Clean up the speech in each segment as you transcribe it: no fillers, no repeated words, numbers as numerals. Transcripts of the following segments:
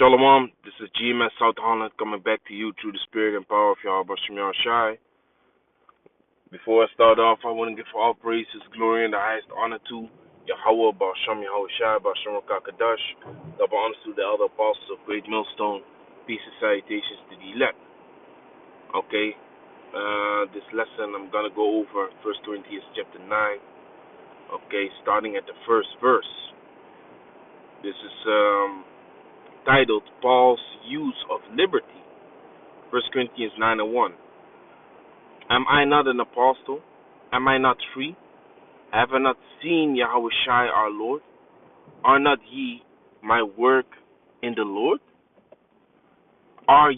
Shalom, this is GMS South Holland coming back to you through the spirit and power of Yahweh Shem Shai. Before I start off, I want to give all praises, glory, and the highest honor to Yahweh Shem Yahweh Shai, Shem Kakadash. Double honors to the elder apostles of Great Millstone. Peace and salutations to the elect. Okay, this lesson I'm going to go over 1 Corinthians chapter 9. Okay, starting at the first verse. This is titled Paul's Use of Liberty. 1 Corinthians 9:1. Am I not an apostle? Am I not free? Have I not seen Yahweh Shai our Lord? Are not ye my work in the Lord? Are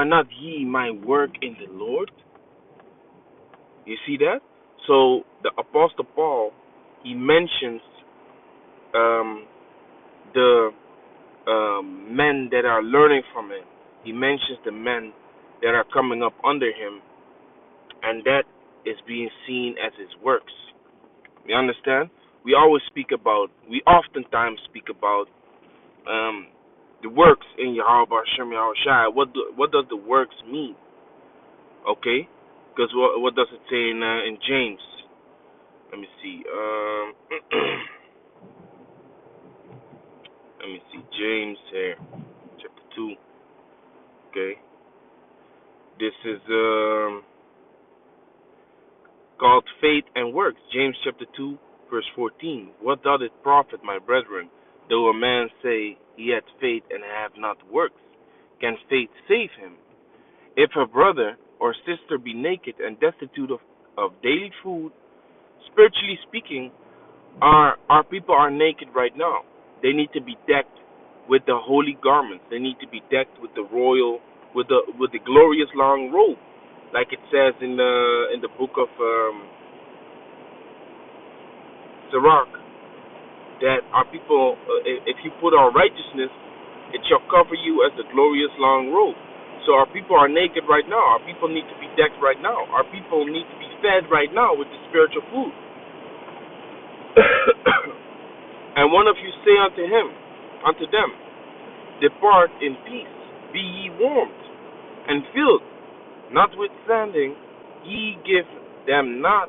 not ye my work in the Lord? You see that? So the Apostle Paul, he mentions the men that are learning from him. He mentions the men that are coming up under him, and that is being seen as his works. You understand? We oftentimes speak about the works in Yahweh Shem Yahweh Shai. What does the works mean? Okay, because what does it say in James? Let me see. Let me see. James here, chapter 2. Okay, this is called faith and works. James chapter 2, verse 14. What doth it profit, my brethren, though a man say he hath faith and have not works? Can faith save him? If a brother or sister be naked and destitute of daily food, spiritually speaking, our people are naked right now. They need to be decked with the holy garments. They need to be decked with the royal, with the glorious long robe, like it says in the book of Sirach, that our people, if you put on righteousness, it shall cover you as the glorious long robe. So our people are naked right now. Our people need to be decked right now. Our people need to be fed right now with the spiritual food. And one of you say unto them, depart in peace, be ye warmed and filled. Notwithstanding, ye give them not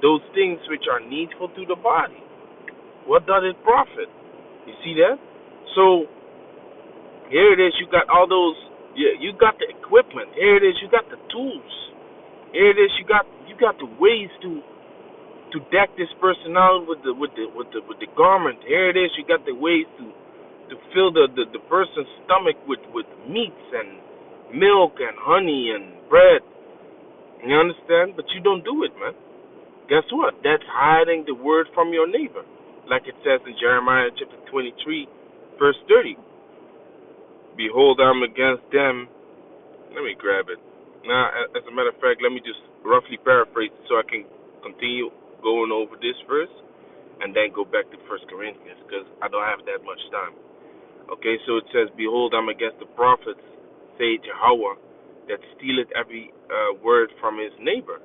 those things which are needful to the body. What doth it profit? You see that? So here it is. You got all those. You got the equipment. Here it is. You got the tools. Here it is. You got the ways to deck this person out with the garment. Here it is. You got the ways to fill the person's stomach with meats and milk and honey and bread. You understand? But you don't do it, man. Guess what? That's hiding the word from your neighbor, like it says in Jeremiah chapter 23, verse 30. Behold, I'm against them. Let me grab it. Now, as a matter of fact, let me just roughly paraphrase it so I can continue going over this verse and then go back to 1 Corinthians, because I don't have that much time. Okay, so it says, behold, I'm against the prophets, say Jehovah, that stealeth every word from his neighbor.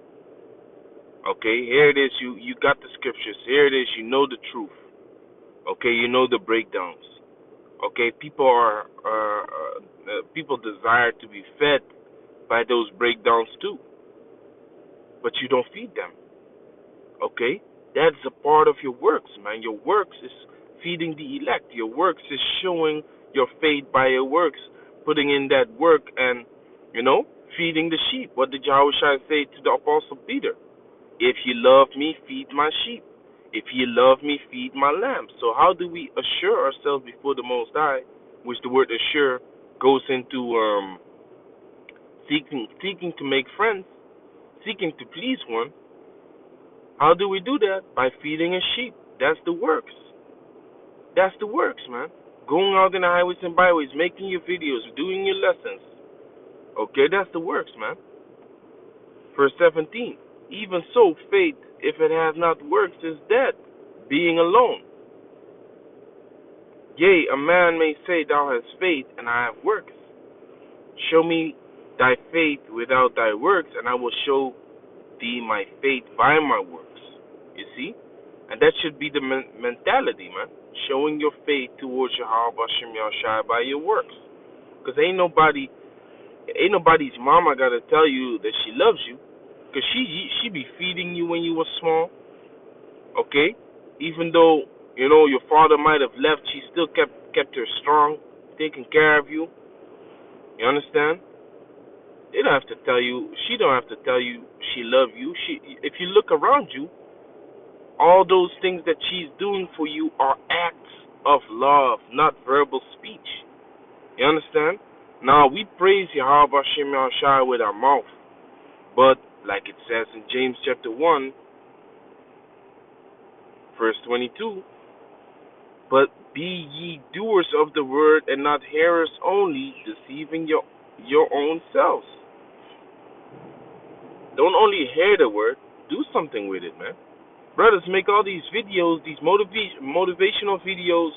Okay, here it is. You got the scriptures. Here it is. You know the truth. Okay, you know the breakdowns. Okay, people desire to be fed by those breakdowns too, but you don't feed them. Okay, that's a part of your works, man. Your works is feeding the elect. Your works is showing your faith by your works, putting in that work and, feeding the sheep. What did Yahweh Shai say to the Apostle Peter? If you love me, feed my sheep. If you love me, feed my lambs. So how do we assure ourselves before the Most High, which the word assure goes into seeking to make friends, seeking to please one? How do we do that? By feeding a sheep. That's the works. That's the works, man. Going out in the highways and byways, making your videos, doing your lessons. Okay, that's the works, man. Verse 17. Even so, faith, if it has not works, is dead, being alone. Yea, a man may say, thou hast faith, and I have works. Show me thy faith without thy works, and I will show thee my faith by my works. You see? And that should be the mentality, man. showing your faith towards Yahweh Hashem Yahushua by your works. Because ain't nobody's mama gotta tell you that she loves you. Because she be feeding you when you were small, okay? Even though, your father might have left, she still kept her strong, taking care of you. You understand? They don't have to tell you, she don't have to tell you she love you. If you look around you, all those things that she's doing for you are acts of love, not verbal speech. You understand? Now, we praise Yahweh Hashem Yahushua with our mouth, but like it says in James chapter 1, verse 22, but be ye doers of the word and not hearers only, deceiving your own selves. Don't only hear the word, do something with it, man. Brothers make all these videos, these motivational videos,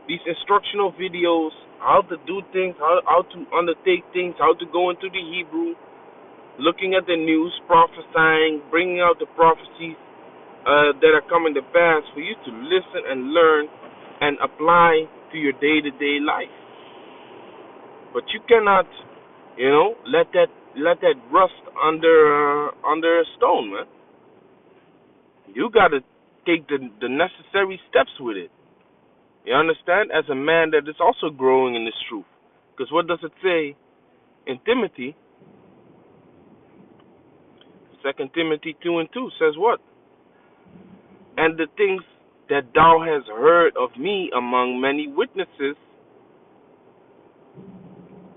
these instructional videos, how to do things, how to undertake things, how to go into the Hebrew, looking at the news, prophesying, bringing out the prophecies that are coming to pass for you to listen and learn and apply to your day-to-day life. But you cannot, let that rust under a stone, man. You got to take the necessary steps with it. You understand? As a man that is also growing in this truth. Because what does it say in Timothy? 2 Timothy 2:2 says what? And the things that thou hast heard of me among many witnesses,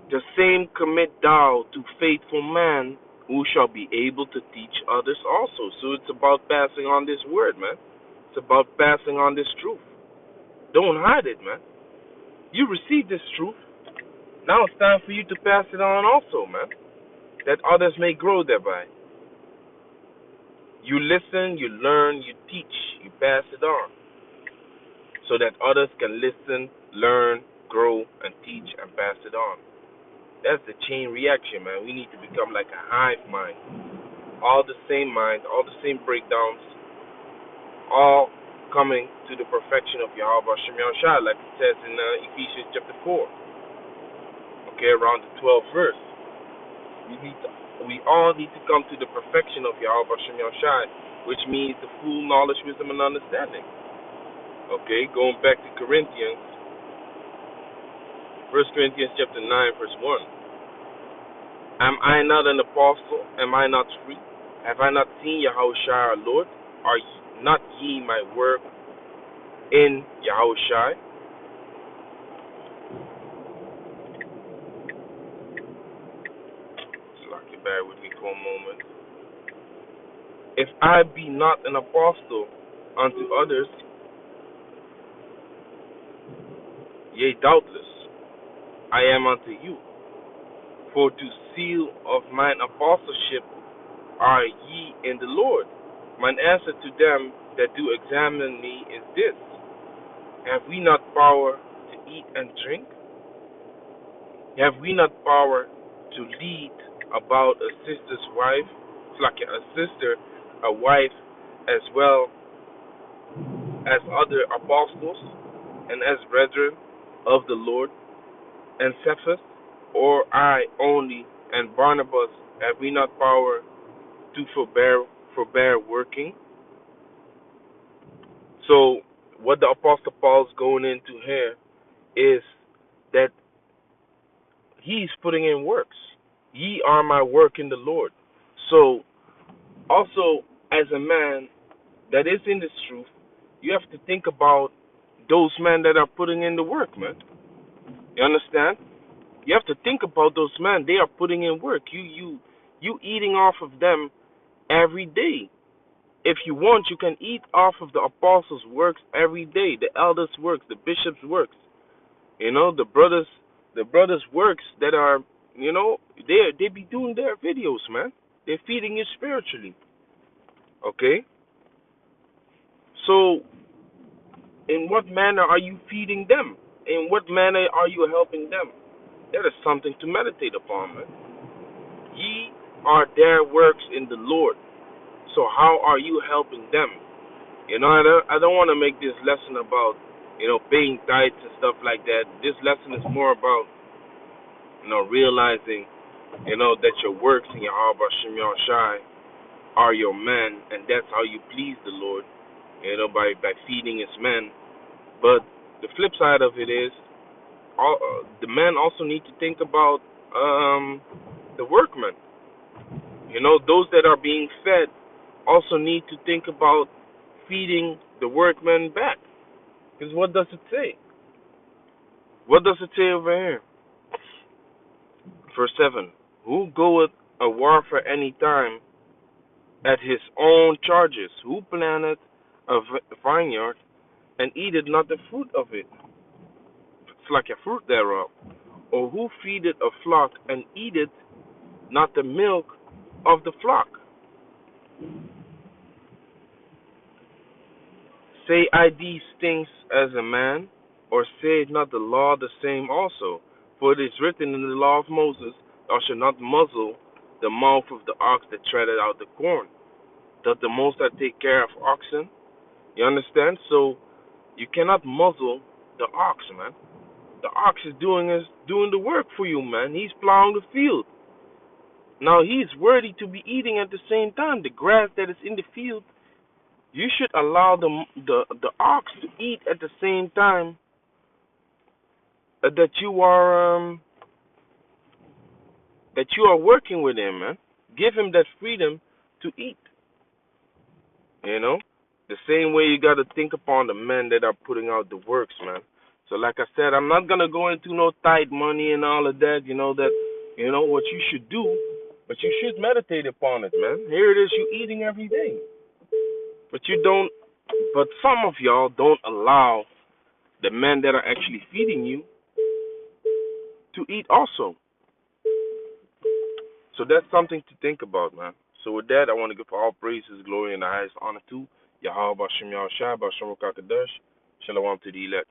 the same commit thou to faithful man, who shall be able to teach others also. So it's about passing on this word, man. It's about passing on this truth. Don't hide it, man. You received this truth. Now it's time for you to pass it on also, man, that others may grow thereby. You listen, you learn, you teach, you pass it on, so that others can listen, learn, grow, and teach and pass it on. That's the chain reaction, man. We need to become like a hive mind. All the same mind, all the same breakdowns, all coming to the perfection of Yahweh Hashem Yahushua, like it says in Ephesians chapter 4. Okay, around the 12th verse. We all need to come to the perfection of Yahweh Hashem Yahushua, which means the full knowledge, wisdom, and understanding. Okay, going back to Corinthians, 1 Corinthians chapter 9, verse 1. Am I not an apostle? Am I not free? Have I not seen Yahushua our Lord? Are not ye my work in Yahushua? Bear with me for a moment. If I be not an apostle unto others, yea, doubtless I am unto you. For to seal of mine apostleship are ye in the Lord. Mine answer to them that do examine me is this: have we not power to eat and drink? Have we not power to lead about a sister's wife, like a sister, a wife, as well as other apostles, and as brethren of the Lord, and Cephas, or I only, and Barnabas, have we not power to forbear working? So, what the Apostle Paul is going into here is that he's putting in works. Ye are my work in the Lord. So, also, as a man that is in this truth, you have to think about those men that are putting in the work, man. You understand? You have to think about those men. They are putting in work. You eating off of them every day. If you want, you can eat off of the apostles' works every day, the elders' works, the bishops' works. The brothers' works that are, they be doing their videos, man. They're feeding you spiritually. Okay? So, in what manner are you feeding them? In what manner are you helping them? That is something to meditate upon, man. Ye are their works in the Lord. So how are you helping them? I don't want to make this lesson about paying tithes and stuff like that. This lesson is more about, realizing, that your works in your Abba Shem Shai are your men, and that's how you please the Lord, by feeding his men. But the flip side of it is, the men also need to think about the workmen. Those that are being fed also need to think about feeding the workmen back. Because what does it say? What does it say over here? Verse 7. Who goeth a war for any time at his own charges? Who planteth a vineyard and eateth not the fruit of it? It's like a fruit thereof. Or who feedeth a flock and eateth not the milk of the flock? Say I these things as a man, or saith not the law the same also? For it is written in the law of Moses, thou shalt not muzzle the mouth of the ox that treadeth out the corn. Doth the Most High take care of oxen? You understand? So you cannot muzzle the ox, man. The ox is doing the work for you, man. He's plowing the field. Now he's worthy to be eating at the same time. The grass that is in the field, you should allow the ox to eat at the same time that you are working with him, man. Give him that freedom to eat. You know, the same way you got to think upon the men that are putting out the works, man. So, like I said, I'm not gonna go into no tight money and all of that. What you should do, but you should meditate upon it, man. Here it is, you eating every day, but you don't. But some of y'all don't allow the men that are actually feeding you to eat also. So that's something to think about, man. So with that, I want to give all praises, glory, and the highest honor to Yahweh Bashem Yahushua, Bashem Rukakadash. Shalom to the elect.